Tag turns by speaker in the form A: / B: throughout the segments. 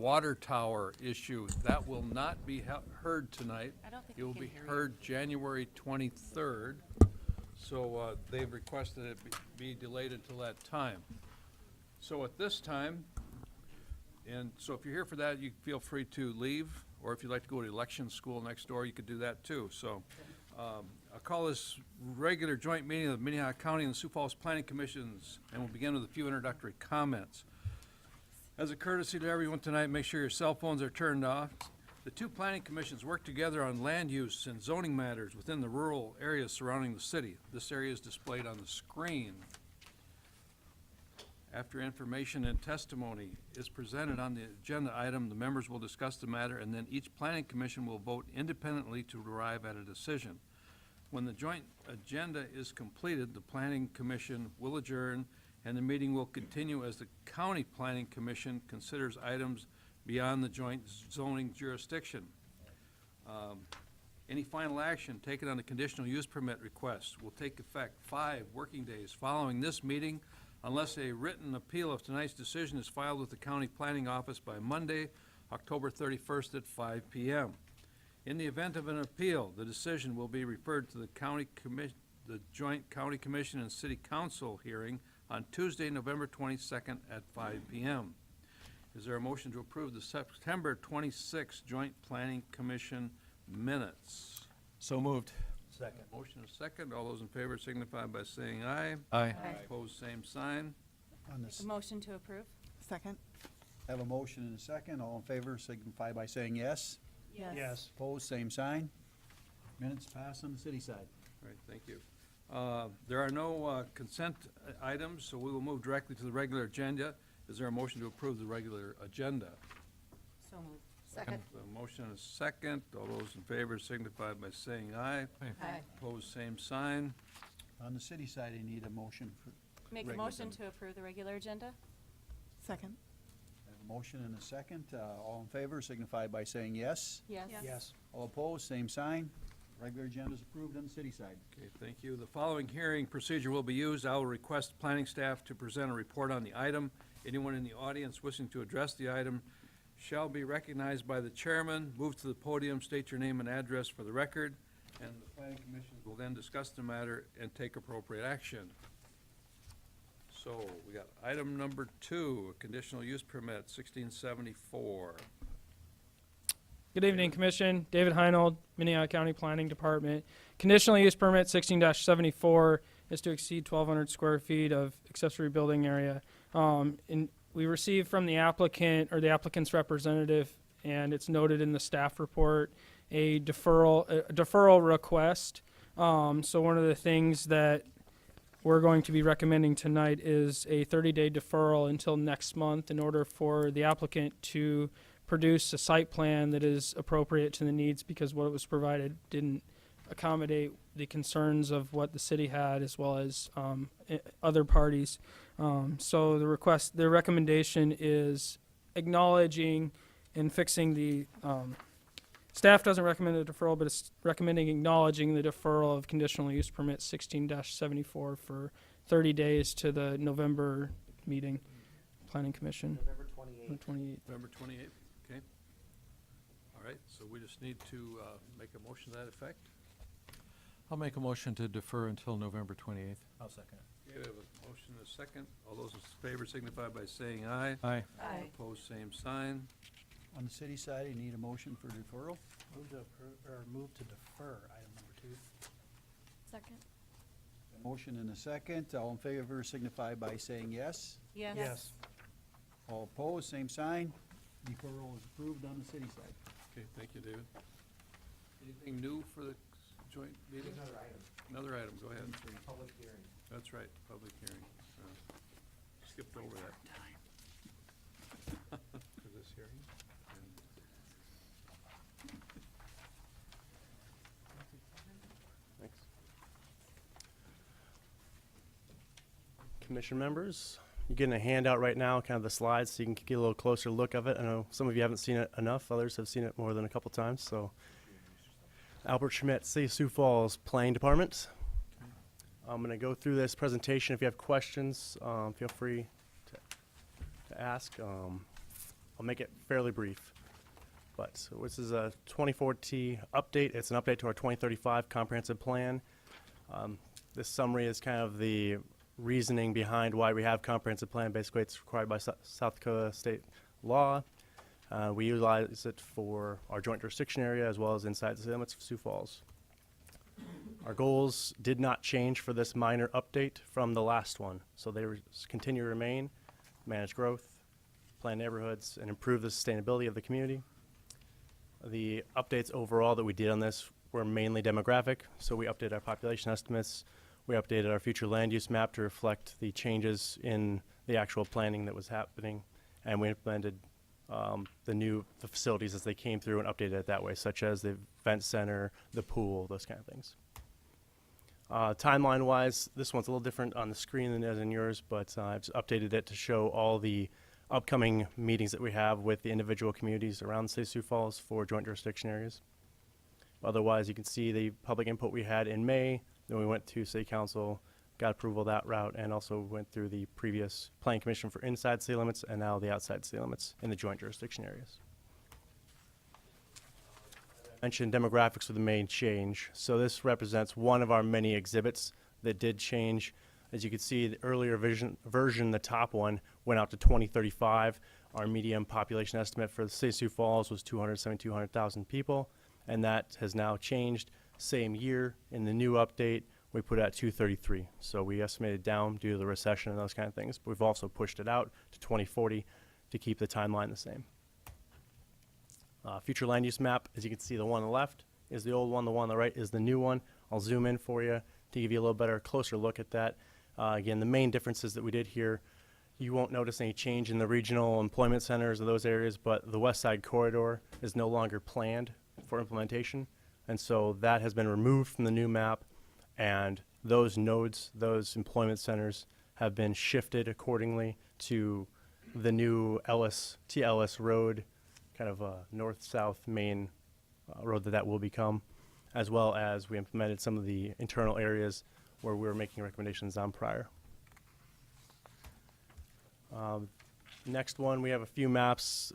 A: water tower issue. That will not be heard tonight.
B: I don't think
A: It
B: we
A: will
B: can
A: be
B: hear you.
A: heard January 23rd. So they've requested it be delayed until that time. So at this time, and so if you're here for that, you feel free to leave, or if you'd like to go to election school next door, you could do that too. So I'll call this regular joint meeting of the Minnehaha County and the Sioux Falls Planning Commissions, and we'll begin with a few introductory comments. As a courtesy to everyone tonight, make sure your cell phones are turned off. The two planning commissions work together on land use and zoning matters within the rural areas surrounding the city. This area is displayed on the screen. After information and testimony is presented on the agenda item, the members will discuss the matter, and then each planning commission will vote independently to arrive at a decision. When the joint agenda is completed, the planning commission will adjourn, and the meeting will continue as the county planning commission considers items beyond the joint zoning jurisdiction. Any final action taken on the conditional use permit request will take effect 5 working days following this meeting, unless a written appeal of tonight's decision is filed with the county planning office by Monday, October 31st at 5 p.m. In the event of an appeal, the decision will be referred to the the joint county commission and city council hearing on Tuesday, November 22nd at 5 p.m. Is there a motion to approve the September 26th joint planning commission minutes?
C: So moved.
D: Second.
A: Motion is second. All those in favor signify by saying aye.
C: Aye.
A: Opposed, same sign.
D: On this,
B: A motion to approve?
E: Second?
D: have a motion and a second. All in favor signify by saying yes.
E: Yes.
D: Opposed, same sign. Minutes pass on the city side.
A: All right, thank you. There are no consent items, so we will move directly to the regular agenda. Is there a motion to approve the regular agenda?
B: So moved.
E: Second?
A: A motion and a second. All those in favor signify by saying aye.
B: Aye.
A: Opposed, same sign.
D: On the city side, I need a motion for,
B: Make a
D: Regular
B: motion
D: agenda.
B: to approve the regular agenda?
E: Second?
D: have a motion and a second. All in favor signify by saying yes.
B: Yes.
D: All opposed, same sign. Regular agenda is approved on the city side.
A: Okay, thank you. The following hearing procedure will be used. I will request planning staff to present a report on the item. Anyone in the audience wishing to address the item shall be recognized by the chairman. Move to the podium, state your name and address for the record, and the planning commission will then discuss the matter and take appropriate action. So, we got item number 2, a conditional use permit, 1674.
F: Good evening, Commission. David Heinold, Minnehaha County Planning Department. Conditional use permit 16-74 is to exceed 1,200 square feet of accessory building area. And we received from the applicant or the applicant's representative, and it's noted in the staff report, a deferral request. So one of the things that we're going to be recommending tonight is a 30-day deferral until next month in order for the applicant to produce a site plan that is appropriate to the needs, because what was provided didn't accommodate the concerns of what the city had as well as other parties. So the recommendation is acknowledging and fixing the, staff doesn't recommend a deferral, but it's recommending acknowledging the deferral of conditional use permit 16-74 for 30 days to the November meeting, Planning Commission.
C: November 28th.
A: November 28th, okay. All right, so we just need to make a motion to that effect.
C: I'll make a motion to defer until November 28th.
D: I'll second it.
A: Okay, we have a motion and a second. All those in favor signify by saying aye.
C: Aye.
B: Aye.
A: Opposed, same sign.
D: On the city side, you need a motion for deferral.
G: Move to approve, or move to defer item number 2.
B: Second?
D: A motion and a second. All in favor signify by saying yes.
B: Yes.
D: All opposed, same sign. Deferral is approved on the city side.
A: Okay, thank you, David. Anything new for the joint meeting?
C: Another item.
A: Another item, go ahead.
C: Public hearing.
A: That's right, public hearing. Skipped over that. For this hearing.
H: Commission members, you're getting a handout right now, kind of the slides, so you can get a little closer look of it. I know some of you haven't seen it enough, others have seen it more than a couple times. So, Albert Schmidt, City of Sioux Falls Planning Department. I'm going to go through this presentation. If you have questions, feel free to ask. I'll make it fairly brief. But so this is a 2040 update. It's an update to our 2035 comprehensive plan. This summary is kind of the reasoning behind why we have comprehensive plan. Basically, it's required by South Dakota state law. We utilize it for our joint jurisdiction area as well as inside the city limits of Sioux Falls. Our goals did not change for this minor update from the last one, so they continue to remain: manage growth, plan neighborhoods, and improve the sustainability of the community. The updates overall that we did on this were mainly demographic, so we updated our population estimates, we updated our future land use map to reflect the changes in the actual planning that was happening, and we implemented the facilities as they came through and updated it that way, such as the event center, the pool, those kind of things. Timeline-wise, this one's a little different on the screen than it is in yours, but I've just updated it to show all the upcoming meetings that we have with the individual communities around the city of Sioux Falls for joint jurisdiction areas. Otherwise, you can see the public input we had in May, then we went to city council, got approval of that route, and also went through the previous planning commission for inside city limits and now the outside city limits in the joint jurisdiction areas. I mentioned demographics were the main change. So this represents one of our many exhibits that did change. As you can see, the earlier version, the top one, went out to 2035. Our median population estimate for the city of Sioux Falls was 200,000 people, and that has now changed. Same year, in the new update, we put it at 233. So we estimated down due to the recession and those kind of things, but we've also pushed it out to 2040 to keep the timeline the same. Future land use map, as you can see, the one on the left is the old one, the one on the right is the new one. I'll zoom in for you to give you a little better, closer look at that. Again, the main differences that we did here, you won't notice any change in the regional employment centers or those areas, but the west side corridor is no longer planned for implementation. And so that has been removed from the new map, and those nodes, those employment centers, have been shifted accordingly to the new Ellis Road, kind of a north-south main road that will become, as well as we implemented some of the internal areas where we were making recommendations on prior. Next one, we have a few maps,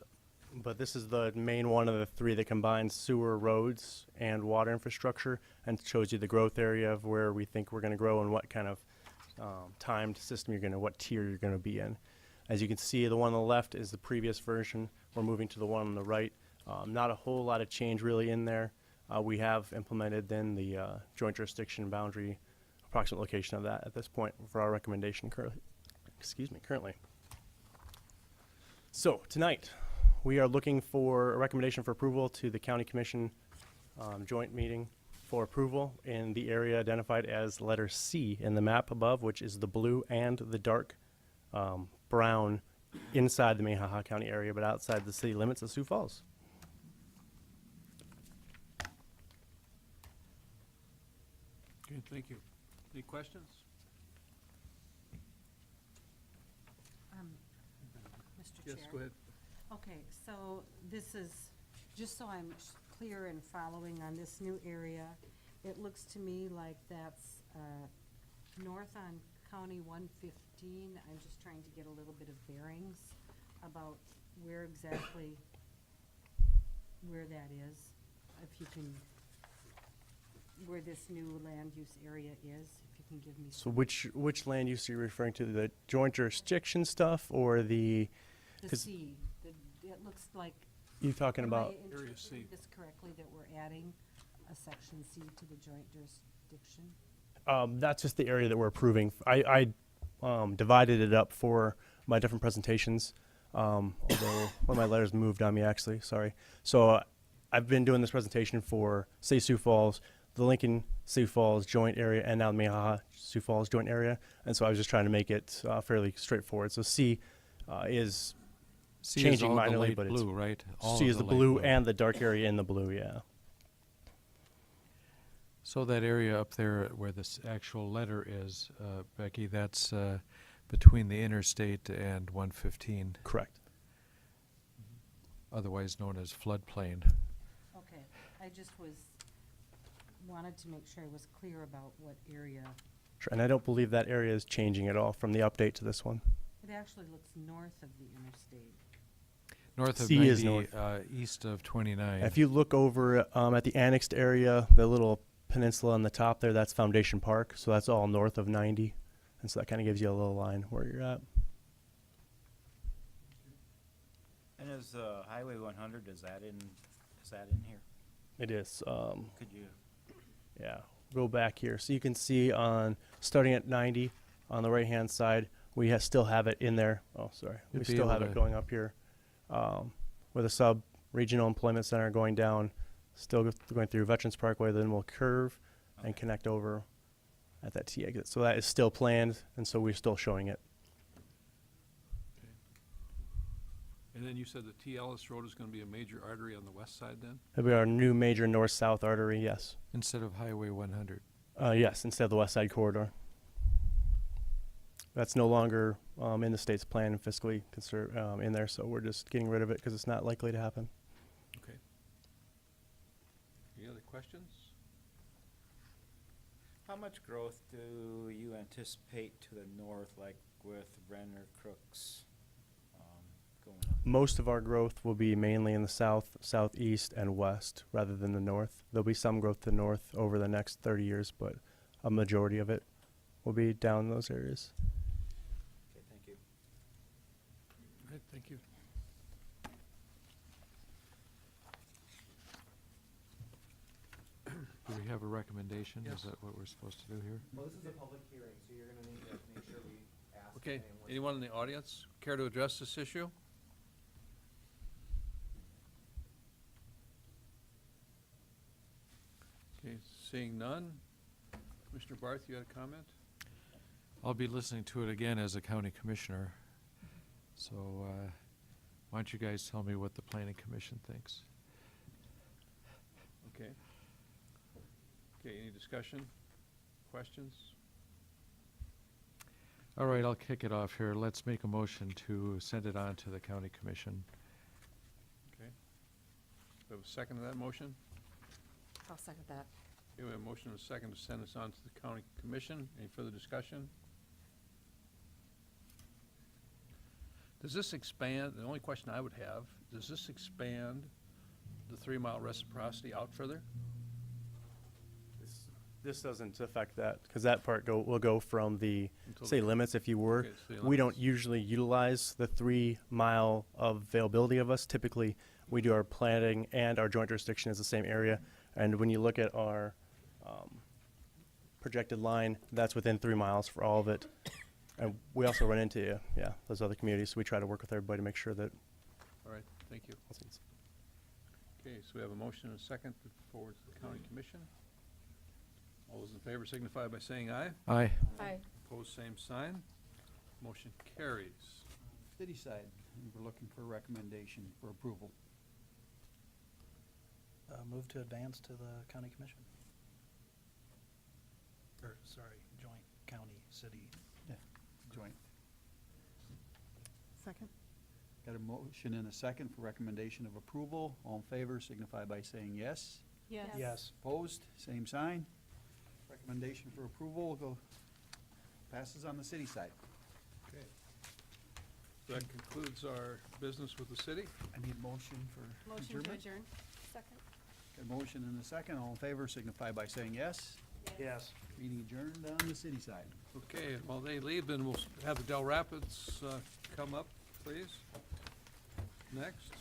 H: but this is the main one of the three that combines sewer, roads, and water infrastructure, and shows you the growth area of where we think we're going to grow and what kind of timed system what tier you're going to be in. As you can see, the one on the left is the previous version. We're moving to the one on the right. Not a whole lot of change really in there. We have implemented then the joint jurisdiction boundary, approximate location of that at this point for our recommendation currently. So tonight, we are looking for a recommendation for approval to the County Commission joint meeting for approval in the area identified as letter C in the map above, which is the blue and the dark brown inside the Minnehaha County area, but outside the city limits of Sioux Falls.
A: Okay, thank you. Any questions?
I: Mr.
A: Yes,
I: Chair.
A: go ahead.
I: Okay, so this is, just so I'm clear and following on this new area, it looks to me like that's north on County 115. I'm just trying to get a little bit of bearings about where exactly, where that is, if you can, where this new land use area is, if you can give me
H: So
I: some.
H: which land use are you referring to? The joint jurisdiction stuff or the,
I: The
H: 'cause
I: C, it looks like.
H: you talking
I: am I
H: about?
A: Area C.
I: interpreting this correctly, that we're adding a section C to the joint jurisdiction?
H: That's just the area that we're approving. I divided it up for my different presentations, although one of my letters moved on me actually, sorry. So I've been doing this presentation for City of Sioux Falls, the Lincoln Sioux Falls joint area, and now the Minnehaha Sioux Falls joint area. And so I was just trying to make it fairly straightforward. So C is
C: C is
H: changing
C: all the
H: minorly,
C: light
H: but it's
C: blue, right? All
H: C
C: of
H: is the
C: light
H: blue and the dark area in the blue, yeah.
C: So that area up there where this actual letter is, Becky, that's between the interstate and 115,
H: Correct.
C: otherwise known as floodplain.
I: Okay, I just wanted to make sure I was clear about what area.
H: Sure. And I don't believe that area is changing at all from the update to this one.
I: It actually looks north of the interstate.
C: North of
H: C is
C: 90,
H: north.
C: east of 29.
H: If you look over at the annexed area, the little peninsula on the top there, that's Foundation Park. So that's all north of 90. And so that kind of gives you a little line where you're at.
J: And is Highway 100, is that in here?
H: It is.
J: Could you,
H: Yeah, go back here. So you can see starting at 90 on the right-hand side, we still have it in there. Oh, sorry.
C: You'd
H: We
C: be
H: still
C: able
H: have it
C: to-
H: going up here with a sub-regional employment center going down, still going through Veterans Parkway, then we'll curve and connect over at that T exit. So that is still planned, and so we're still showing it.
A: And then you said the T. Ellis Road is gonna be a major artery on the west side then?
H: That'll be our new major north-south artery, yes.
C: Instead of Highway 100.
H: Yes, instead of the west side corridor. That's no longer in the state's plan and fiscally in there, so we're just getting rid of it because it's not likely to happen.
A: Okay. Any other questions?
J: how much growth do you anticipate to the north, like with Renner, Crooks, going up?
H: Most of our growth will be mainly in the south, southeast, and west rather than the north. There'll be some growth to the north over the next 30 years, but a majority of it will be down in those areas.
J: Okay, thank you.
A: All right, thank you.
C: Do we have a recommendation?
A: Yes.
C: Is that what we're supposed to do here?
K: Well, this is a public hearing, so you're gonna need to make sure we ask.
A: Okay, anyone in the audience care to address this issue? Okay, seeing none. Commissioner Barth, you had a comment?
C: I'll be listening to it again as a county commissioner. So why don't you guys tell me what the planning commission thinks?
A: Okay. Okay, any discussion, questions?
C: All right, I'll kick it off here. Let's make a motion to send it on to the county commission.
A: Okay. We have a second to that motion?
B: I'll second that.
A: Okay, we have a motion and a second to send this on to the county commission. Any further discussion? Does this expand, the only question I would have, does this expand the 3-mile reciprocity out further?
H: This doesn't affect that because that part will go from the
A: Until
H: city
A: the-
H: limits if you were.
A: Okay, city
H: We don't
A: limits.
H: usually utilize the 3-mile availability of us. Typically, we do our planning and our joint jurisdiction as the same area. And when you look at our projected line, that's within 3 miles for all of it. And we also run into, those other communities. So we try to work with everybody to make sure that.
A: All right, thank you. Okay, so we have a motion and a second to forward to the county commission. All those in favor signify by saying aye.
C: Aye.
B: Aye.
A: Opposed, same sign. Motion carries.
D: City side, we're looking for a recommendation for approval.
G: Move to advance to the county commission. Or, sorry, joint county, city.
D: Joint.
E: Second?
D: Got a motion and a second for recommendation of approval. All in favor signify by saying yes.
B: Yes.
G: Yes.
D: Opposed, same sign. Recommendation for approval passes on the city side.
A: Okay. That concludes our business with the city.
D: I need motion for
B: Motion to
D: adjournment.
B: adjourn. Second.
D: Got a motion and a second. All in favor signify by saying yes.
G: Yes.
D: Meeting adjourned on the city side.
A: Okay, while they leave, then we'll have the Del Rapids come up, please. Next.